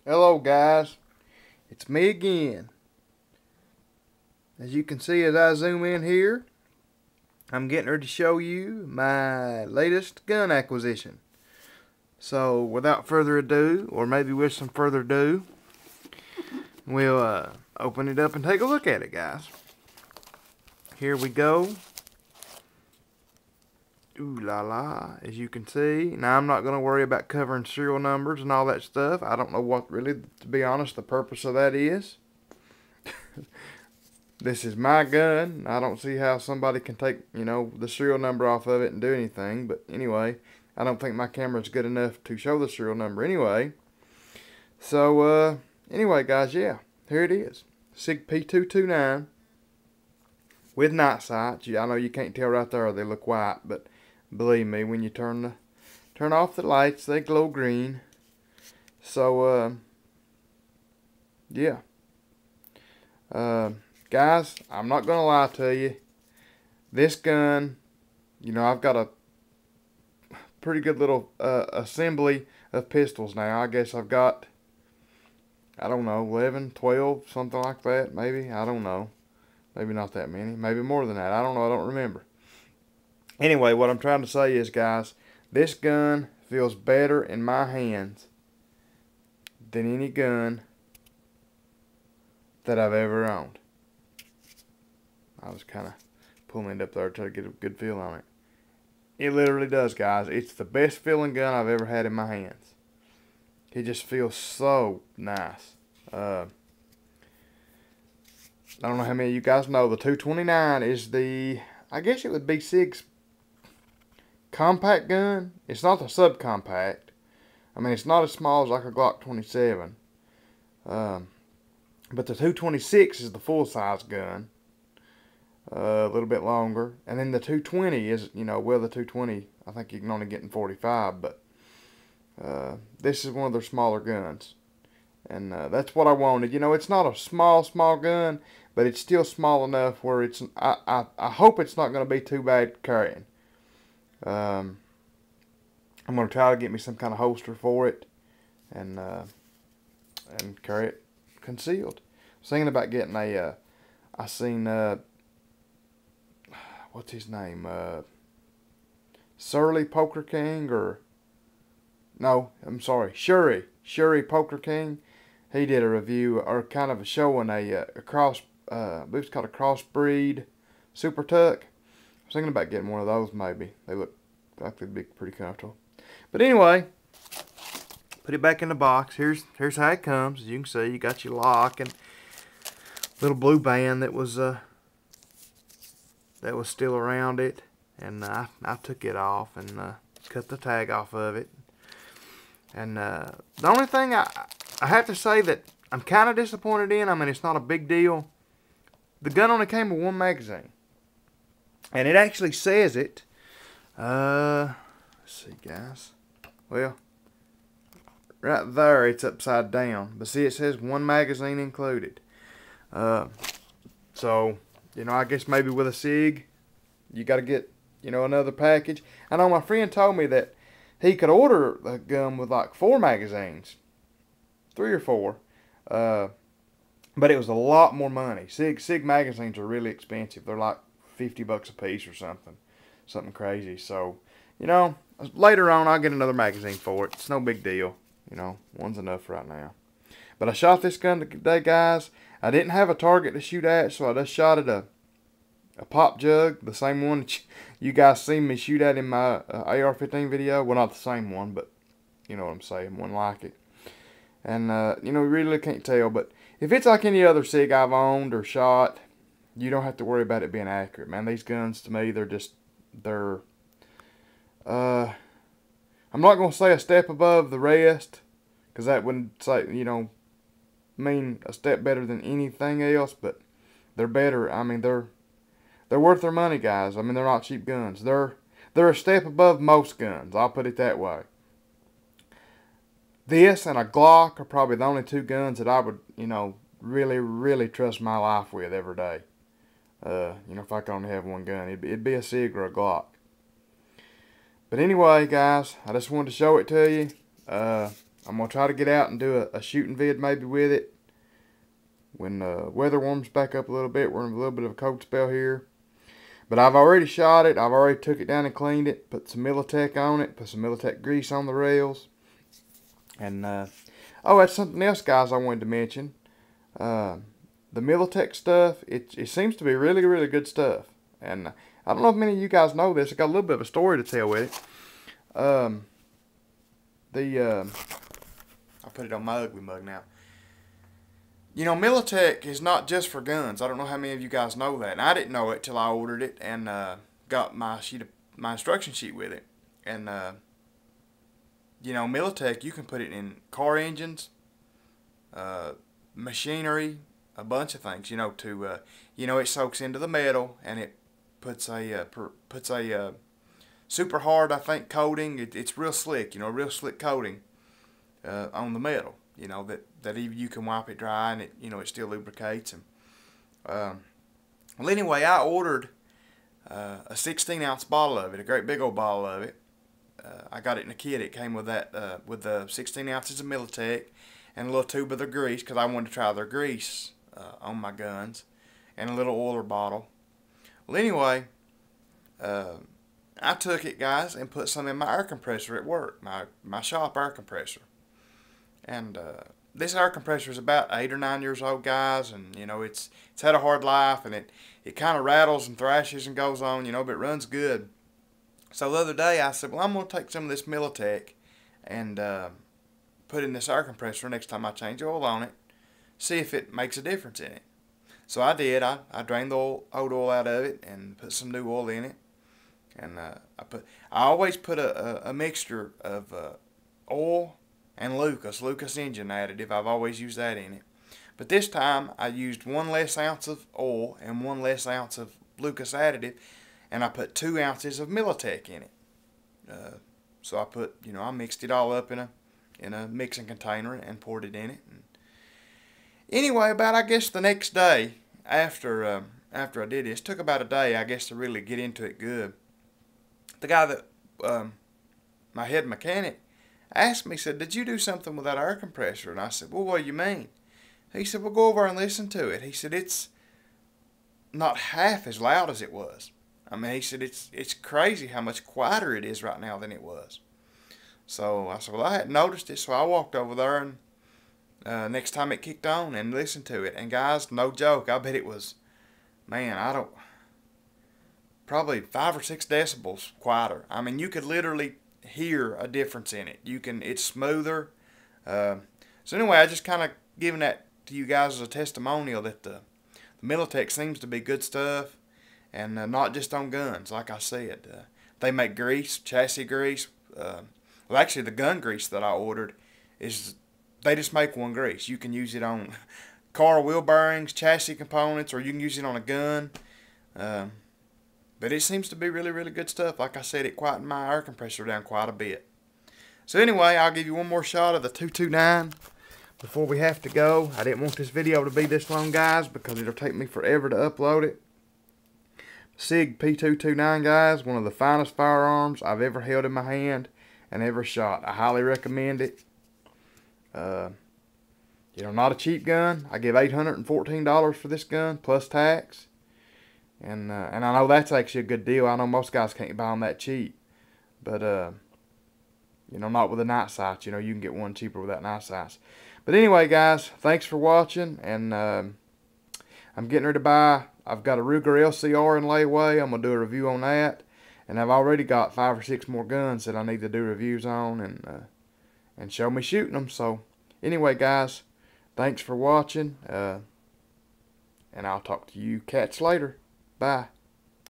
Hello guys, it's me again. As you can see as I zoom in here, I'm getting ready to show you my latest gun acquisition. So without further ado, or maybe with some further ado, we'll open it up and take a look at it, guys. Here we go. Ooh la la, as you can see. Now I'm not going to worry about covering serial numbers and all that stuff. I don't know what really, to be honest, the purpose of that is. This is my gun. I don't see how somebody can take, the serial number off of it and do anything. But anyway, I don't think my camera's good enough to show the serial number anyway. So, anyway, guys, yeah, here it is. SIG P229 with night sights. I know you can't tell right there, they look white, but believe me, when you turn off the lights, they glow green. So, yeah. Guys, I'm not going to lie to you. This gun, I've got a pretty good little assembly of pistols now. I guess I've got, I don't know, 11, 12, something like that, maybe. I don't know. Maybe not that many. Maybe more than that. I don't know. I don't remember. Anyway, what I'm trying to say is, guys, this gun feels better in my hands than any gun that I've ever owned. I was kind of pulling it up there to try to get a good feel on it. It literally does, guys. It's the best feeling gun I've ever had in my hands. It just feels so nice. I don't know how many of you guys know, the 229 is the, I guess it would be SIG's compact gun. It's not the subcompact. I mean, it's not as small as like a Glock 27. But the 226 is the full-size gun. A little bit longer. And then the 220 is, well, the 220, I think you can only get in 45, but this is one of their smaller guns. And that's what I wanted. It's not a small gun, but it's still small enough where it's, I hope it's not going to be too bad carrying. I'm going to try to get me some kind of holster for it and carry it concealed. I was thinking about getting a, I seen, what's his name? Surly Poker King, or no, I'm sorry, Shuri Poker King. He did a review, or kind of a showing a cross, I believe it's called a crossbreed Super Tuck. I was thinking about getting one of those maybe. They look like they'd be pretty comfortable. But anyway, put it back in the box. Here's how it comes. As you can see, you got your lock and little blue band that was still around it, and I took it off and cut the tag off of it. And the only thing I have to say that I'm kind of disappointed in, I mean, it's not a big deal. The gun only came with one magazine, and it actually says it. Let's see, guys. Well, right there, it's upside down, but see, it says one magazine included. So, I guess maybe with a SIG, you got to get, another package. I know my friend told me that he could order a gun with like 4 magazines, 3 or 4, but it was a lot more money. SIG magazines are really expensive. They're like $50 a piece or something crazy. So, later on I'll get another magazine for it. It's no big deal. One's enough right now. But I shot this gun today, guys. I didn't have a target to shoot at, so I just shot at a pop jug, the same one that you guys seen me shoot at in my AR-15 video. Well, not the same one, but you know what I'm saying, one like it. And, you really can't tell, but if it's like any other SIG I've owned or shot, you don't have to worry about it being accurate, man. These guns, to me, they're, I'm not going to say a step above the rest, because that wouldn't say, mean a step better than anything else, but they're better. I mean, they're worth their money, guys. I mean, they're not cheap guns. They're a step above most guns. I'll put it that way. This and a Glock are probably the only 2 guns that I would, really, really trust my life with every day. If I could only have one gun, it'd be a SIG or a Glock. But anyway, guys, I just wanted to show it to you. I'm going to try to get out and do a shooting vid maybe with it. When the weather warms back up a little bit, we're in a little bit of a cold spell here. But I've already shot it. I've already took it down and cleaned it. Put some Militech on it. Put some Militech grease on the rails. And, oh, that's something else, guys, I wanted to mention. The Militech stuff, it seems to be really, really good stuff. And I don't know if many of you guys know this. I got a little bit of a story to tell with it. I'll put it on my ugly mug now. You know, Militech is not just for guns. I don't know how many of you guys know that. And I didn't know it till I ordered it and got my instruction sheet with it. And you know, Militech, you can put it in car engines, machinery, a bunch of things. You know, to you know, it soaks into the metal and it puts a super hard, I think, coating. It's real slick. You know, real slick coating on the metal. You know, that even you can wipe it dry and it, you know, it still lubricates. And well, anyway, I ordered a 16-ounce bottle of it, a great big old bottle of it. I got it in a kit. It came with that, with the 16 ounces of Militech and a little tube of their grease, because I wanted to try their grease on my guns, and a little oiler bottle. Well, anyway, I took it, guys, and put some in my air compressor at work, my shop air compressor. And this air compressor is about 8 or 9 years old, guys, and you know, it's had a hard life, and it kind of rattles and thrashes and goes on, you know, but it runs good. So the other day I said, well, I'm going to take some of this Militech and put in this air compressor next time I change oil on it, see if it makes a difference in it. So I did. I drained the old oil out of it and put some new oil in it. And I always put a mixture of oil and Lucas engine additive. I've always used that in it. But this time I used 1 less ounce of oil and 1 less ounce of Lucas additive, and I put 2 ounces of Militech in it. So I put, you know, I mixed it all up in a mixing container and poured it in it. And anyway, about I guess the next day after I did this, took about a day I guess to really get into it good. The guy that my head mechanic asked me, said, "Did you do something with that air compressor?" And I said, "Well, what do you mean?" He said, "Well, go over and listen to it." He said, "It's not half as loud as it was." I mean, he said, it's crazy how much quieter it is right now than it was. So I said, well, I hadn't noticed it, so I walked over there and next time it kicked on and listened to it. And guys, no joke, I bet it was, man, probably 5 or 6 decibels quieter. I mean, you could literally hear a difference in it. It's smoother. So anyway, I just kind of giving that to you guys as a testimonial that the Militech seems to be good stuff. And not just on guns, like I said. They make grease, chassis grease. Well, actually, the gun grease that I ordered they just make one grease. You can use it on car wheel bearings, chassis components, or you can use it on a gun. But it seems to be really, really good stuff. Like I said, it quietened my air compressor down quite a bit. So anyway, I'll give you one more shot of the 229 before we have to go. I didn't want this video to be this long, guys, because it'll take me forever to upload it. SIG P229, guys, one of the finest firearms I've ever held in my hand and ever shot. I highly recommend it. You know, not a cheap gun. I give $814 for this gun plus tax, and I know that's actually a good deal. I know most guys can't buy them that cheap, but you know, not with the night sights. You know, you can get one cheaper without night sights. But anyway, guys, thanks for watching, and I'm getting ready to buy. I've got a Ruger LCR in layaway. I'm going to do a review on that. And I've already got 5 or 6 more guns that I need to do reviews on and show me shooting them. So, anyway, guys, thanks for watching. And I'll talk to you cats later. Bye.